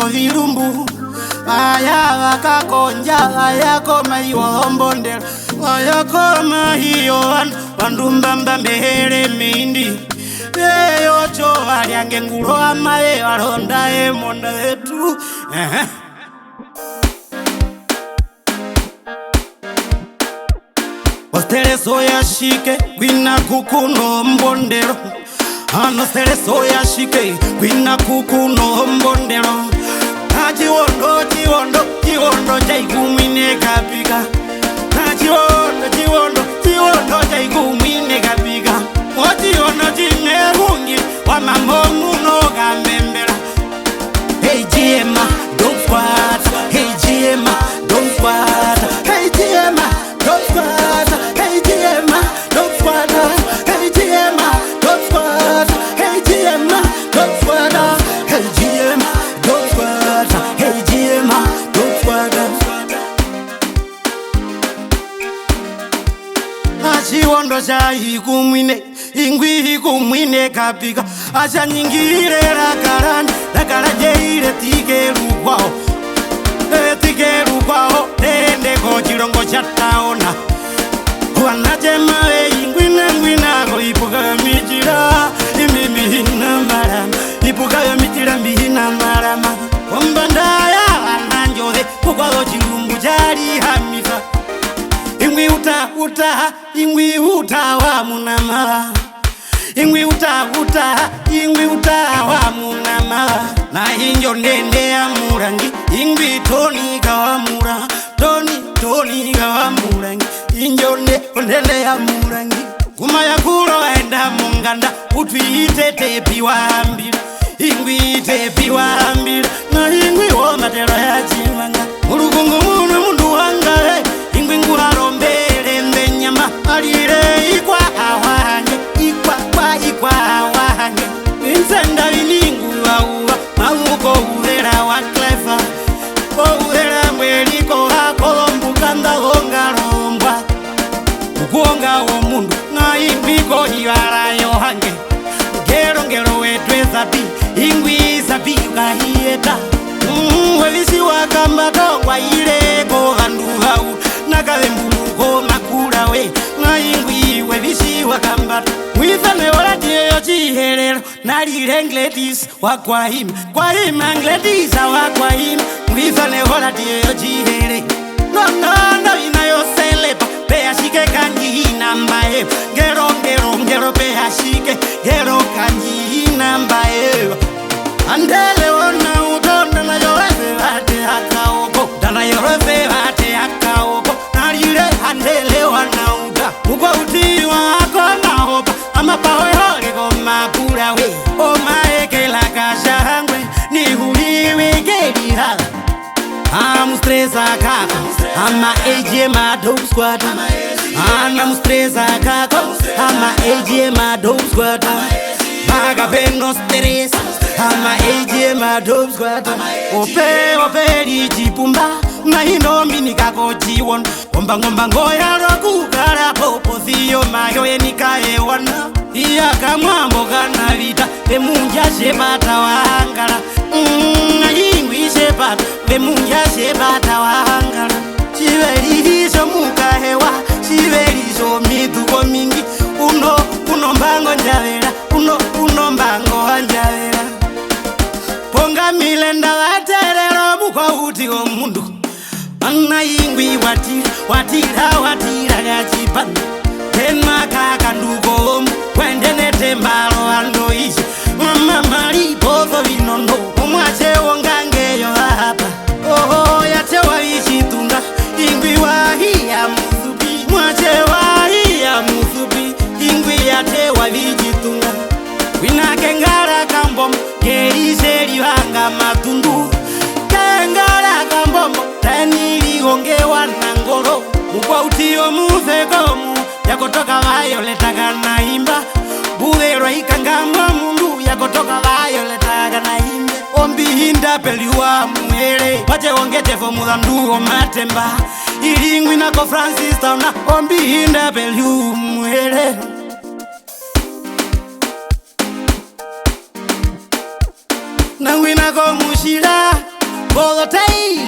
virumbu aya vakakonja aya koma iwo mbondero aya koma hiyo vandumbamba mbele mindi eyo cho valyange ngulo amae valonda emonda vetu Osteleso ya shike kwina kukuno mbondero Ano steleso ya shike kwina kukuno mbondero Chiwondo chaigumine kapika Chiwondo chaigumine kapika Ochiwondo chinerungi wamambo muno gambembera Hey Jema, don't squat Hey Jema, don't squat Hey Jema, don't squat Hey Jema, don't squat Hey Jema, don't squat Hey Jema, don't squat Hey Jema, don't squat Hey Jema, don't squat Chiwondo chaikumwine ingwi kumwine kapika acha nyingire rakara jeire tikeru kwao tende ko chirongo chataona wanajema ingwina ko ipuka mijira imimihina marama ipuka mijira mihina marama ombandaya ananjode kukwalo chilumbu jari hamisa ingwi uta wa munama ingwi uta wa munama na hinjo ndende ya murangi ingwi toni kawamura toni kawamurangi injo ndende ya murangi kuma ya kulo enda munganda utwite tepi wambira ingwi tepi wambira na ingwi wo matero ya chimanga murugungu muno mundu wanga ingwi nguharombele mbenyama alire ikwa awange ikwa awange insenda viningu waua mamuko uvera wa klefa uvera mweliko hakolombuka ndahongarombwa ukuonga wo mundu na imbiko iwarayo hange ngero wetu ezabi ingwi zabi ukahieta welisi wakambato kwa ileko handuhau nakavembuluko makula we na ingwi welisi wakambato mwithane walatie chihelelo nalile ngletis wakwahima kwahima ngletisa wakwahima mwithane walatie chihele nonono inayoselepa peyashike kanjihina mbae ngero peyashike ngero kanjihina mbae andele ona utonda na yorese vate hakaoko dana yorese vate hakaoko nalile andele wana uta ukwa utiwa hako na hopa ama pawe hori koma kura we o maekela kashangwe ni huliwe gedira amustresa kaka ama ejema dope squad amustresa kaka ama ejema dope squad baga beno stress ama ejema dope squad ope di chipumba na inombi nikako chiwon ngomba ngoya rokugara popo siyo mayo enikae wana iya kamwambo kana vita bemunja shebata wangala ingwi shebata bemunja shebata wangala chiverizo mukahewa chiverizo mituko mingi uno mbango njavera uno mbango njavera ponga milenda waterero mukwa uti o mundu Anna ingwi watira ya chipanda Tenma kaka ndugo Kwendene tembalo ando ishi Mama mari pozo vinondo Umwache wongange yo hapa Oho yatewa ishi tunga Ingwi wahia musubi Mwache wahia musubi Ingwi yatewa vijitunga Wina kengara kambom Geiseri wanga matundu Kengara kambom Tanili ongewa nangoro Mukwa utio muzekomu Yakotoka vayoleta kana imba Buwerwa ikangamba mundu Yakotoka vayoleta kana imbe Ombi hinda peliwa muhere Wache wongete fomu zandu o matemba Ilingwi nako Francis Tauna Ombi hinda peliwa muhere Nangwi nako mushira Bolotei